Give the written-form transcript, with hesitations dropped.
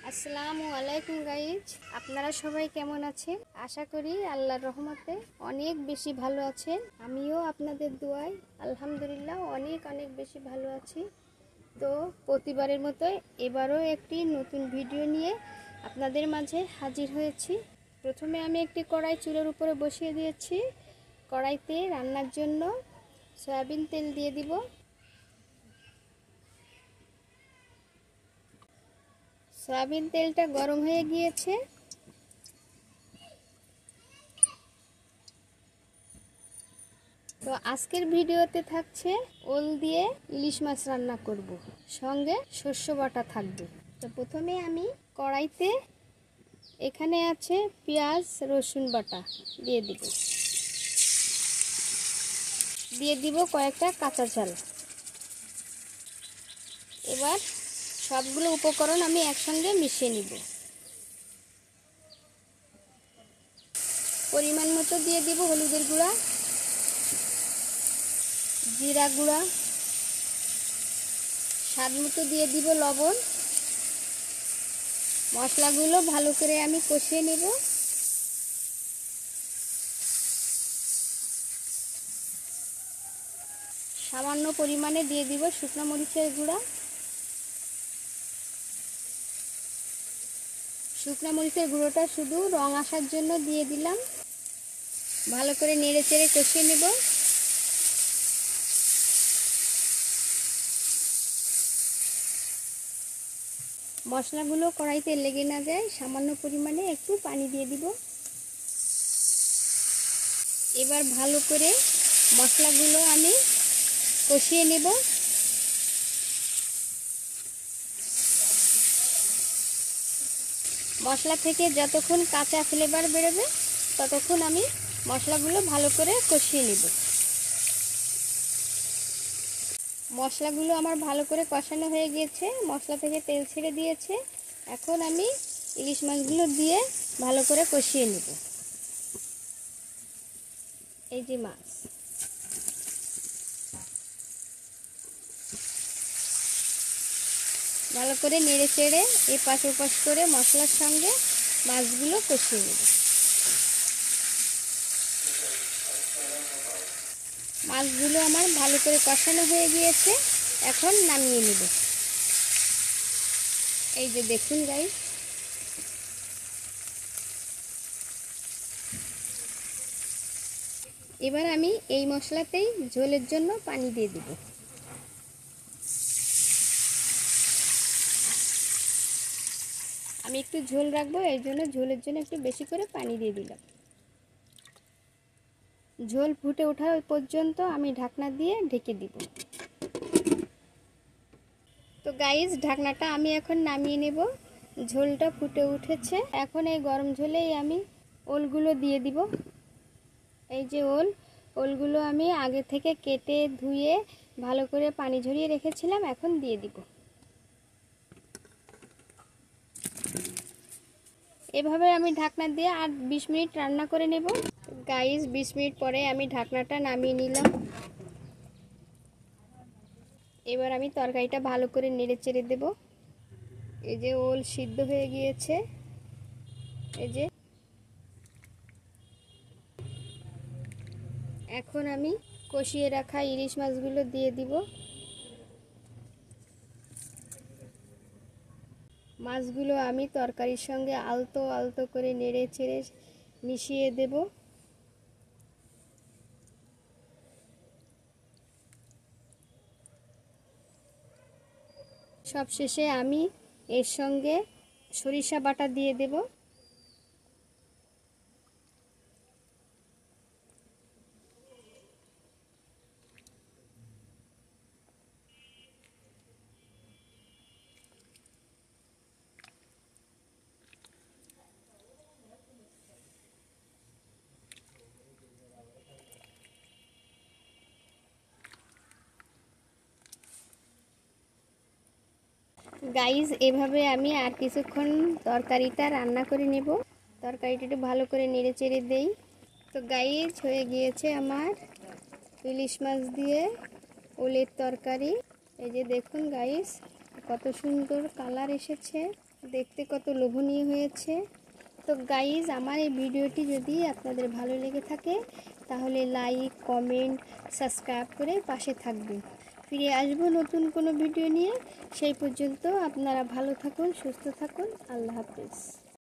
আসসালামু আলাইকুম গাইজ, আপনারা সবাই কেমন আছেন? আশা করি আল্লাহর রহমতে অনেক বেশি ভালো আছেন। আমিও আপনাদের দোয়ায় আলহামদুলিল্লাহ অনেক বেশি ভালো আছি। তো প্রতিবারের মতো এবারও একটি নতুন ভিডিও নিয়ে আপনাদের মাঝে হাজির হয়েছি। প্রথমে আমি একটি কড়াই চুলার উপরে বসিয়ে দিয়েছি। কড়াইতে রান্নার জন্য সয়াবিন তেল দিয়ে দিব। সয়াবিন তেলটা গরম হয়ে গিয়েছে। তো আজকের ভিডিওতে থাকছে ওল দিয়ে ইলিশ মাছ রান্না করব, সঙ্গে শস্য বাটা থাকবে। তো প্রথমে আমি কড়াইতে এখানে আছে পেঁয়াজ রসুন বাটা দিয়ে দিব কয়েকটা কাঁচা ঝাল। এবার সবগুলো উপকরণ আমি একসঙ্গে মিশিয়ে নিব। পরিমাণ মতো দিয়ে দিব হলুদের গুঁড়া, জিরা গুঁড়া, স্বাদ মতো দিয়ে দিব লবণ। মশলাগুলো ভালো করে আমি কষিয়ে নেব। সামান্য পরিমাণে দিয়ে দিব শুকনো মরিচের গুঁড়া। শুকনো মরিচের গুঁড়োটা শুধু রং আসার জন্য দিয়ে দিলাম। ভালো করে নেড়ে চেড়ে কষিয়ে নেব। মশলাগুলো কড়াইতে লেগে না যায় সামান্য পরিমাণে একটু পানি দিয়ে দিব। এবার ভালো করে মশলাগুলো আমি কষিয়ে নেব। মশলা থেকে যতক্ষণ কাঁচা ফ্লেভার বেরোবে ততক্ষণ আমি মশলাগুলো ভালো করে কষিয়ে নেব। মশলাগুলো আমার ভালো করে কষানো হয়ে গিয়েছে, মশলা থেকে তেল ছেড়ে দিয়েছে। এখন আমি ইলিশ মাছগুলো দিয়ে ভালো করে কষিয়ে নেব। এই যে মাছ, ভালো করে নেড়ে চেড়ে এপাশ ওপাশ করে মশলার সঙ্গে মাছগুলো কষিয়ে নেব। মাছগুলো আমার ভালো করে কষানো হয়ে গিয়েছে, এখন নামিয়ে নেব। এই যে দেখুন গাইস, এবার আমি এই মশলাতেই ঝোলের জন্য পানি দিয়ে দিব। আমি একটু ঝোল রাখবো, এই জন্য ঝোলের জন্য একটু বেশি করে পানি দিয়ে দিলাম। ঝোল ফুটে ওঠা পর্যন্ত আমি ঢাকনা দিয়ে ঢেকে দিব। তো গাইস, ঢাকনাটা আমি এখন নামিয়ে নেব। ঝোলটা ফুটে উঠেছে। এখন এই গরম ঝোলেই আমি ওলগুলো দিয়ে দিব। এই যে ওলগুলো আমি আগে থেকে কেটে ধুয়ে ভালো করে পানি ঝরিয়ে রেখেছিলাম, এখন দিয়ে দিব। এভাবে আমি ঢাকনা দিয়ে আর 20 মিনিট রান্না করে নেব। গাইস, 20 মিনিট পরে আমি ঢাকনাটা নামিয়ে নিলাম। এবার আমি তরকারিটা ভালো করে নেড়ে চেড়ে দেব। এই যে ওল সিদ্ধ হয়ে গিয়েছে। এই যে এখন আমি কষিয়ে রাখা ইলিশ মাছগুলো দিয়ে দিব। মাছগুলো আমি তরকারির সঙ্গে আলতো আলতো করে নেড়ে চেড়ে মিশিয়ে দেব। সবশেষে আমি এর সঙ্গে সরিষা বাটা দিয়ে দেব। গাইজ, এভাবে আমি আর কিছুক্ষণ তরকারিটা রান্না করে নেব। তরকারিটা একটু ভালো করে নেড়ে চেড়ে দেই। তো গাইজ, হয়ে গিয়েছে আমার ইলিশ মাছ দিয়ে ওলের তরকারি। এই যে দেখুন গাইজ, কত সুন্দর কালার এসেছে। দেখতে কত লোভনীয় হয়েছে। তো গাইজ, আমার এই ভিডিওটি যদি আপনাদের ভালো লেগে থাকে তাহলে লাইক, কমেন্ট, সাবস্ক্রাইব করে পাশে থাকবেন। ফিরে আসবো নতুন কোনো ভিডিও নিয়ে। সেই পর্যন্ত আপনারা ভালো থাকুন, সুস্থ থাকুন। আল্লাহ হাফেজ।